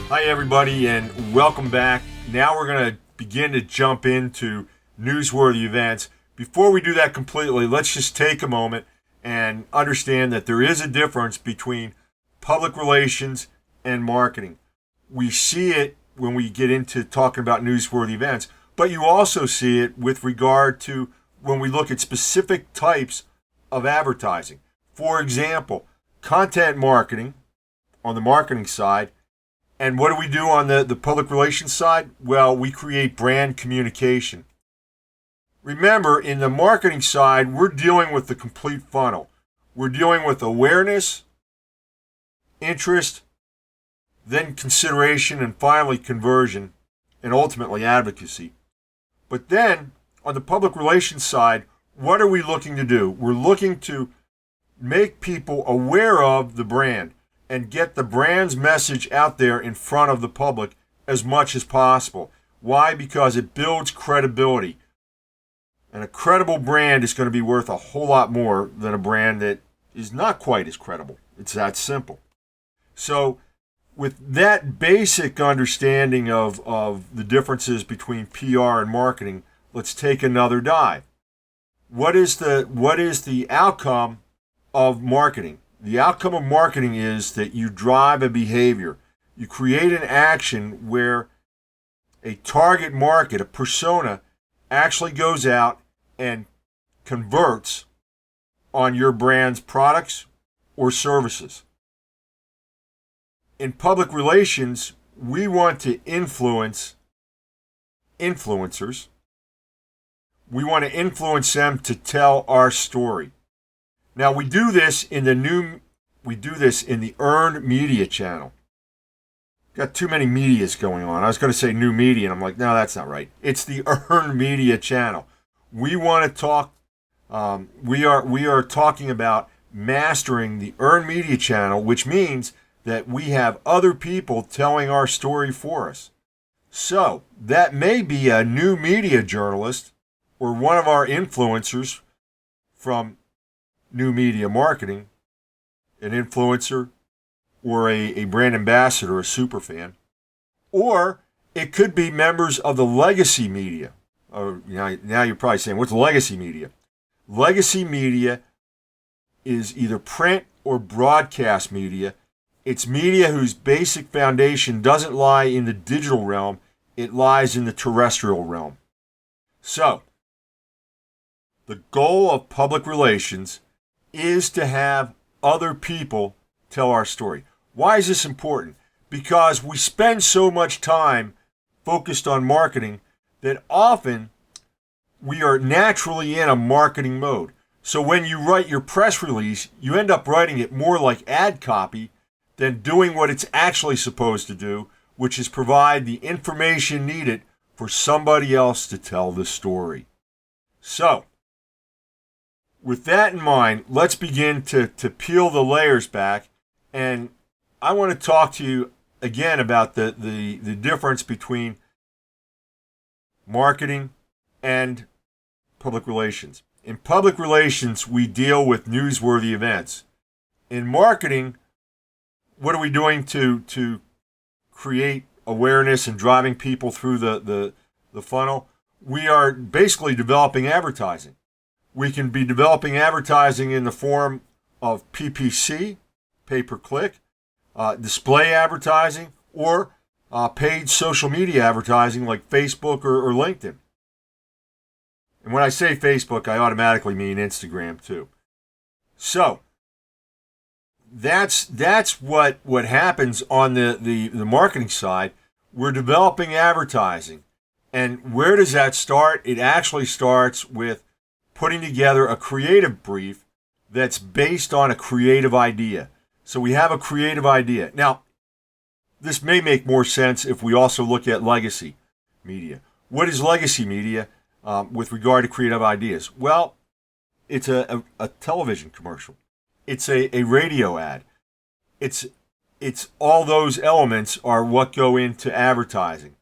Hi, everybody, and welcome back. Now we're going to begin to jump into newsworthy events. Before we do that completely, let's just take a moment and understand that there is a difference between public relations and marketing. We see it when we get into talking about newsworthy events, but you also see it with regard to when we look at specific types of advertising. For example, content marketing on the marketing side. And what do we do on the public relations side? Well, we create brand communication. Remember, in the marketing side, we're dealing with the complete funnel. We're dealing with awareness, interest, then consideration, and finally conversion, and ultimately advocacy. But then, on the public relations side, what are we looking to do? We're looking to make people aware of the brand and get the brand's message out there in front of the public as much as possible. Why? Because it builds credibility. And a credible brand is going to be worth a whole lot more than a brand that is not quite as credible. It's that simple. So with that basic understanding of the differences between PR and marketing, let's take another dive. What is the outcome of marketing? The outcome of marketing is that you drive a behavior. You create an action where a target market, a persona, actually goes out and converts on your brand's products or services. In public relations, we want to influence influencers. We want to influence them to tell our story. Now we do this in the earned media channel. Got too many medias going on. I was going to say new media, and I'm like, no, that's not right. It's the earned media channel. We want to talk. We are talking about mastering the earned media channel, which means that we have other people telling our story for us. So that may be a new media journalist or one of our influencers from new media marketing, an influencer, or a brand ambassador, a super fan. Or it could be members of the legacy media. Now you're probably saying, what's legacy media? Legacy media is either print or broadcast media. It's media whose basic foundation doesn't lie in the digital realm, it lies in the terrestrial realm. So, the goal of public relations is to have other people tell our story. Why is this important? Because we spend so much time focused on marketing that often we are naturally in a marketing mode. So when you write your press release, you end up writing it more like ad copy than doing what it's actually supposed to do, which is provide the information needed for somebody else to tell the story. So, with that in mind, let's begin to peel the layers back, and I want to talk to you again about the difference between marketing and public relations. In public relations, we deal with newsworthy events. In marketing, what are we doing to create awareness and driving people through the funnel? We are basically developing advertising. We can be developing advertising in the form of PPC, pay-per-click, display advertising, or paid social media advertising like Facebook or LinkedIn. And when I say Facebook, I automatically mean Instagram too. So that's what happens on the marketing side. We're developing advertising. And where does that start? It actually starts with putting together a creative brief that's based on a creative idea. So we have a creative idea. Now, this may make more sense if we also look at legacy media. What is legacy media with regard to creative ideas? Well, it's a television commercial. It's a radio ad. It's all those elements are what go into advertising.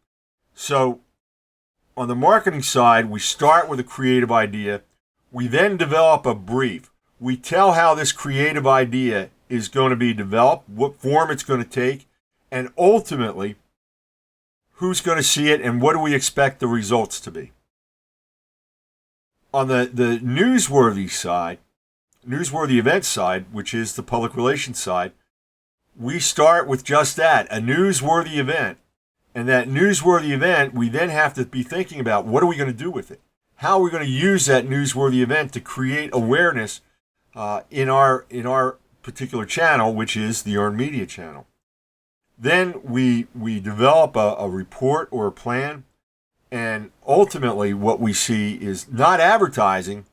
So on the marketing side, we start with a creative idea. We then develop a brief. We tell how this creative idea is going to be developed, what form it's going to take, and ultimately, who's going to see it and what do we expect the results to be. On the newsworthy side, newsworthy events side, which is the public relations side, we start with just that, a newsworthy event. And that newsworthy event, we then have to be thinking about what are we going to do with it? How are we going to use that newsworthy event to create awareness in our particular channel, which is the earned media channel. Then we develop a report or a plan, and ultimately what we see is not advertising,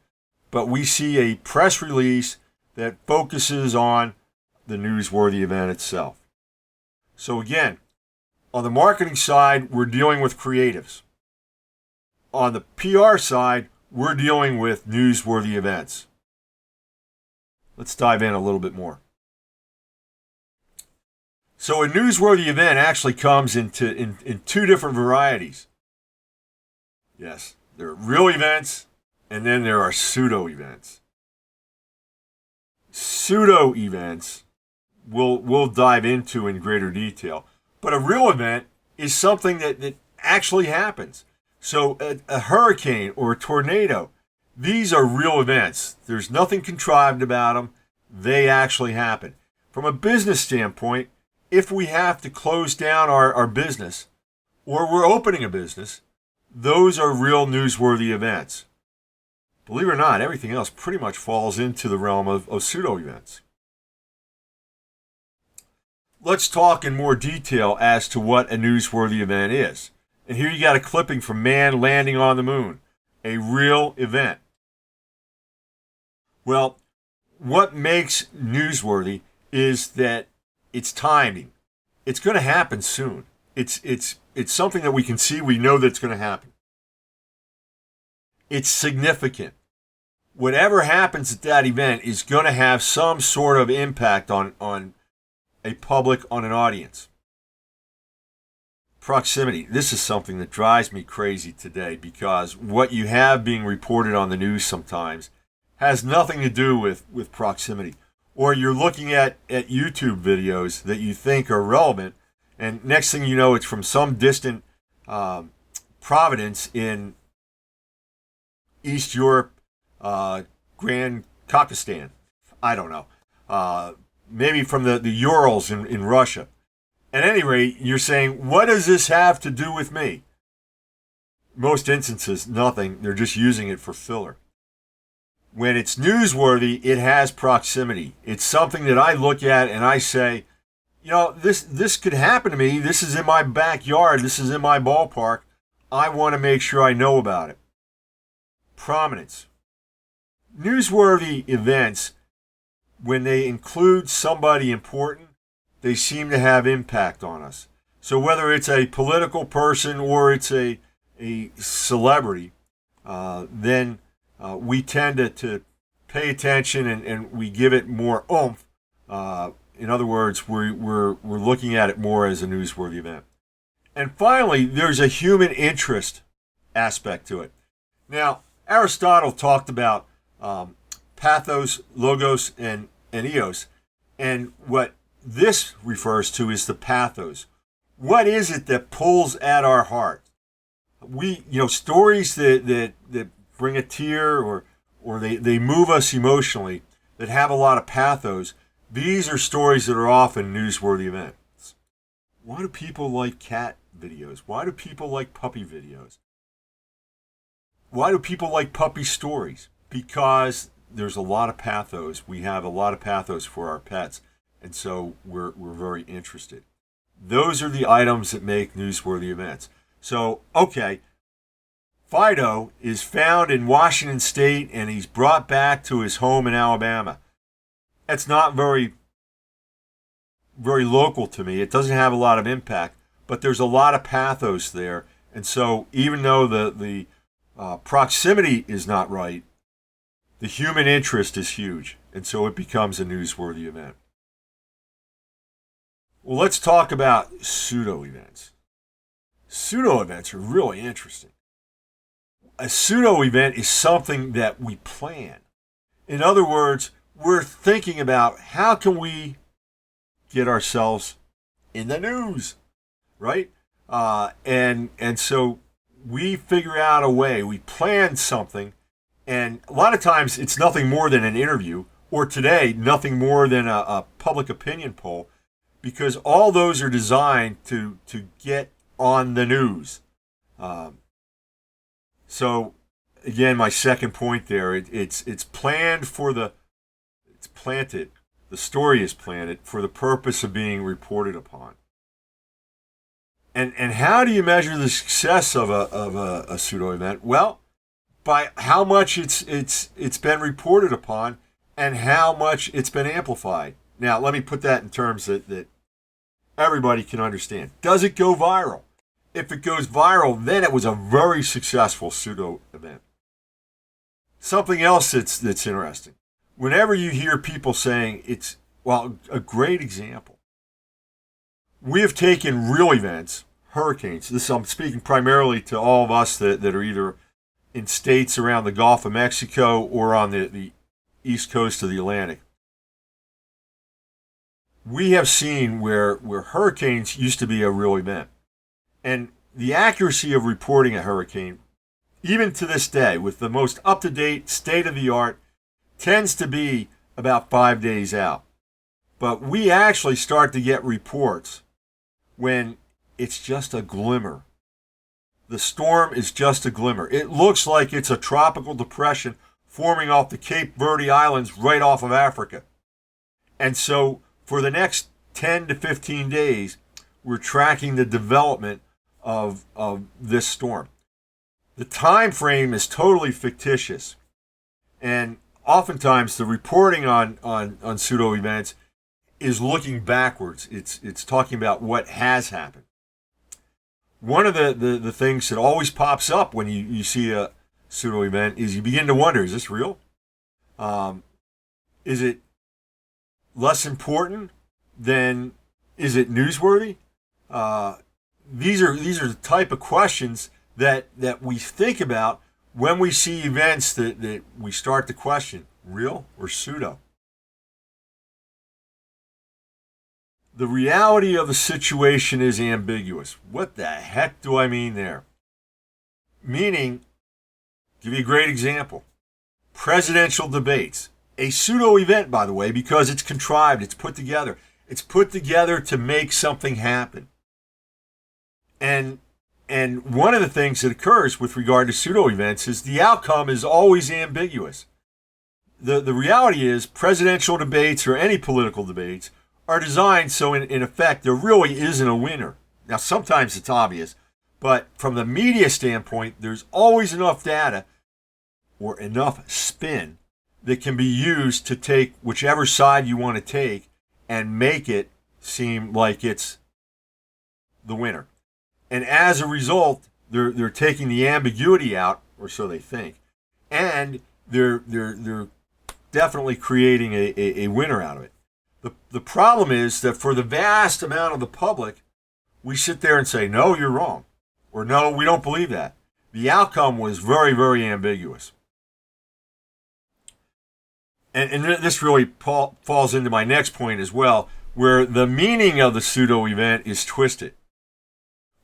but we see a press release that focuses on the newsworthy event itself. So again, on the marketing side, we're dealing with creatives. On the PR side, we're dealing with newsworthy events. Let's dive in a little bit more. So a newsworthy event actually comes in two different varieties. Yes, there are real events, and then there are pseudo events. Pseudo events we'll dive into in greater detail. But a real event is something that actually happens. So a hurricane or a tornado, these are real events. There's nothing contrived about them. They actually happen. From a business standpoint, if we have to close down our business or we're opening a business, those are real newsworthy events. Believe it or not, everything else pretty much falls into the realm of pseudo events. Let's talk in more detail as to what a newsworthy event is. And here you got a clipping from man landing on the moon, a real event. Well, what makes newsworthy is that it's timing. It's going to happen soon. It's something that we can see. We know that it's going to happen. It's significant. Whatever happens at that event is going to have some sort of impact on a public, on an audience. Proximity. This is something that drives me crazy today because what you have being reported on the news sometimes has nothing to do with proximity. Or you're looking at YouTube videos that you think are relevant, and next thing you know, it's from some distant province in East Europe, Grand Kakistan. I don't know. Maybe from the Urals in Russia. At any rate, you're saying, what does this have to do with me? Most instances, nothing. They're just using it for filler. When it's newsworthy, it has proximity. It's something that I look at and I say, you know, this could happen to me. This is in my backyard. This is in my ballpark. I want to make sure I know about it. Prominence. Newsworthy events, when they include somebody important, they seem to have impact on us. So whether it's a political person or it's a celebrity, then we tend to pay attention and we give it more oomph. In other words, we're looking at it more as a newsworthy event. And finally, there's a human interest aspect to it. Now, Aristotle talked about pathos, logos, and eos, and what this refers to is the pathos. What is it that pulls at our heart? Stories that bring a tear or they move us emotionally, that have a lot of pathos. These are stories that are often newsworthy events. Why do people like cat videos? Why do people like puppy videos? Why do people like puppy stories? Because there's a lot of pathos. We have a lot of pathos for our pets. And so we're very interested. Those are the items that make newsworthy events. So, okay, Fido is found in Washington State and he's brought back to his home in Alabama. That's not very local to me. It doesn't have a lot of impact, but there's a lot of pathos there. And so even though the proximity is not right, the human interest is huge. And so it becomes a newsworthy event. Well, let's talk about pseudo events. Pseudo events are really interesting. A pseudo event is something that we plan. In other words, we're thinking about how can we get ourselves in the news, right? And so we figure out a way, we plan something, and a lot of times it's nothing more than an interview, or today, nothing more than a public opinion poll, because all those are designed to get on the news. So again, my second point there, it's planned it's planted, the story is planted for the purpose of being reported upon. And how do you measure the success of a pseudo event? Well, by how much it's been reported upon and how much it's been amplified. Now, let me put that in terms that everybody can understand. Does it go viral? If it goes viral, then it was a very successful pseudo event. Something else that's interesting. Whenever you hear people saying a great example. We have taken real events, hurricanes. I'm speaking primarily to all of us that are either in states around the Gulf of Mexico or on the east coast of the Atlantic. We have seen where hurricanes used to be a real event. And the accuracy of reporting a hurricane, even to this day, with the most up-to-date, state-of-the-art, tends to be about 5 days out. But we actually start to get reports when it's just a glimmer. The storm is just a glimmer. It looks like it's a tropical depression forming off the Cape Verde Islands right off of Africa. And so for the next 10 to 15 days, we're tracking the development of this storm. The time frame is totally fictitious. And oftentimes the reporting on pseudo events is looking backwards. It's talking about what has happened. One of the things that always pops up when you see a pseudo event is you begin to wonder, is this real? Is it less important than, is it newsworthy? These are the type of questions that we think about when we see events that we start to question, real or pseudo? The reality of the situation is ambiguous. What the heck do I mean there? Meaning, give you a great example. Presidential debates. A pseudo event, by the way, because it's contrived, it's put together. It's put together to make something happen. And one of the things that occurs with regard to pseudo events is the outcome is always ambiguous. The reality is presidential debates or any political debates are designed so in effect there really isn't a winner. Now sometimes it's obvious, but from the media standpoint, there's always enough data or enough spin that can be used to take whichever side you want to take and make it seem like it's the winner. And as a result, they're taking the ambiguity out, or so they think, and they're definitely creating a winner out of it. The problem is that for the vast amount of the public, we sit there and say, no, you're wrong, or no, we don't believe that. The outcome was very, very ambiguous. And this really falls into my next point as well, where the meaning of the pseudo event is twisted.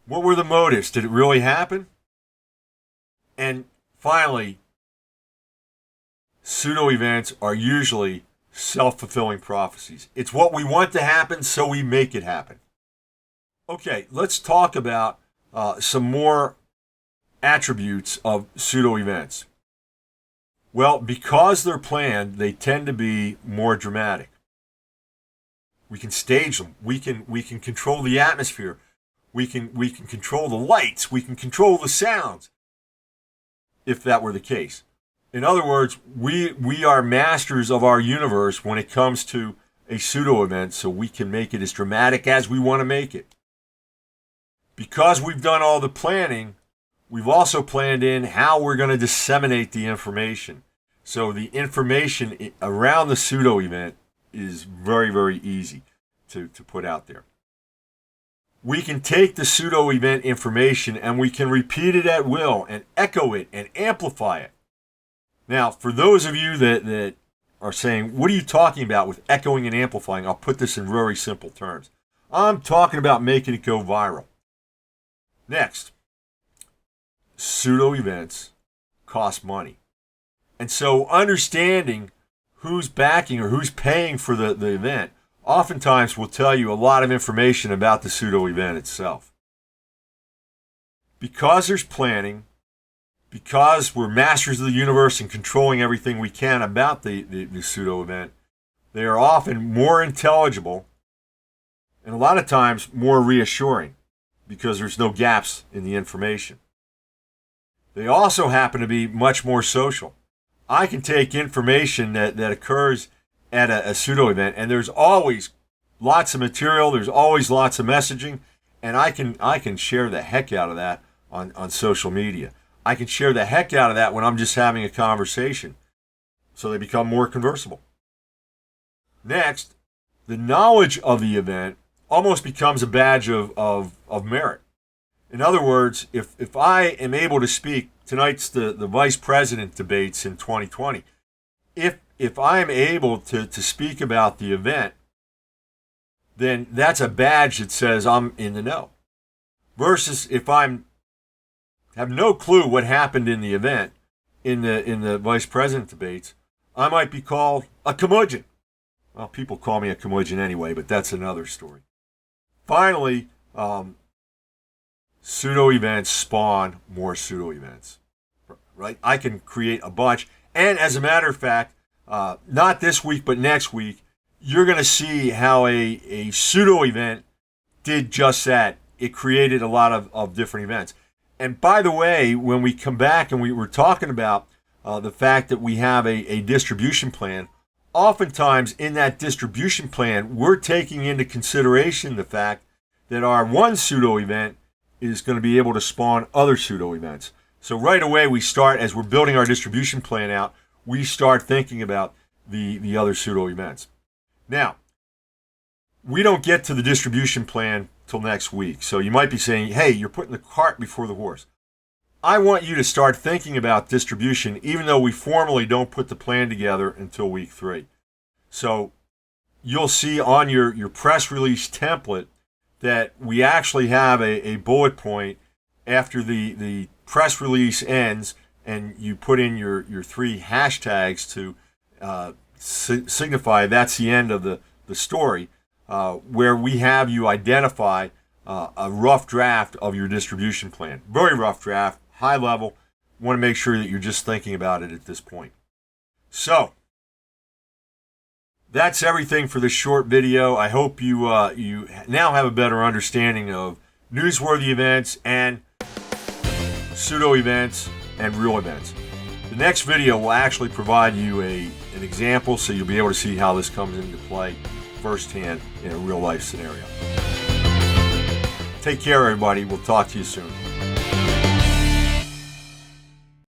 What were the motives? Did it really happen? And finally, pseudo events are usually self-fulfilling prophecies. It's what we want to happen, so we make it happen. Okay, let's talk about some more attributes of pseudo events. Well, because they're planned, they tend to be more dramatic. We can stage them. We can control the atmosphere. We can control the lights. We can control the sounds, if that were the case. In other words, we are masters of our universe when it comes to a pseudo event, so we can make it as dramatic as we want to make it. Because we've done all the planning, we've also planned in how we're going to disseminate the information. So the information around the pseudo event is very, very easy to put out there. We can take the pseudo event information and we can repeat it at will and echo it and amplify it. Now, for those of you that are saying, what are you talking about with echoing and amplifying? I'll put this in very simple terms. I'm talking about making it go viral. Next, pseudo events cost money. And so understanding who's backing or who's paying for the event oftentimes will tell you a lot of information about the pseudo event itself. Because there's planning, because we're masters of the universe and controlling everything we can about the pseudo event, they are often more intelligible and a lot of times more reassuring because there's no gaps in the information. They also happen to be much more social. I can take information that occurs at a pseudo event, and there's always lots of material, there's always lots of messaging, and I can share the heck out of that on social media. I can share the heck out of that when I'm just having a conversation, so they become more conversable. Next, the knowledge of the event almost becomes a badge of merit. In other words, if I am able to speak, tonight's the vice president debates in 2020, if I am able to speak about the event, then that's a badge that says I'm in the know. Versus if have no clue what happened in the event in the vice president debates, I might be called a curmudgeon. Well, people call me a curmudgeon anyway, but that's another story. Finally, pseudo events spawn more pseudo events. Right? I can create a bunch, and as a matter of fact, not this week but next week, you're going to see how a pseudo event did just that. It created a lot of different events. And by the way, when we come back and we were talking about the fact that we have a distribution plan, oftentimes in that distribution plan, we're taking into consideration the fact that our one pseudo event is going to be able to spawn other pseudo events. So right away we start, as we're building our distribution plan out, we start thinking about the other pseudo events. Now, we don't get to the distribution plan till next week. So you might be saying, hey, you're putting the cart before the horse. I want you to start thinking about distribution even though we formally don't put the plan together until week 3. So you'll see on your press release template that we actually have a bullet point after the press release ends, and you put in your 3 hashtags to signify that's the end of the story, where we have you identify a rough draft of your distribution plan. Very rough draft, high level. Want to make sure that you're just thinking about it at this point. So that's everything for this short video. I hope you now have a better understanding of newsworthy events and pseudo events and real events. The next video will actually provide you an example so you'll be able to see how this comes into play firsthand in a real life scenario. Take care, everybody. We'll talk to you soon.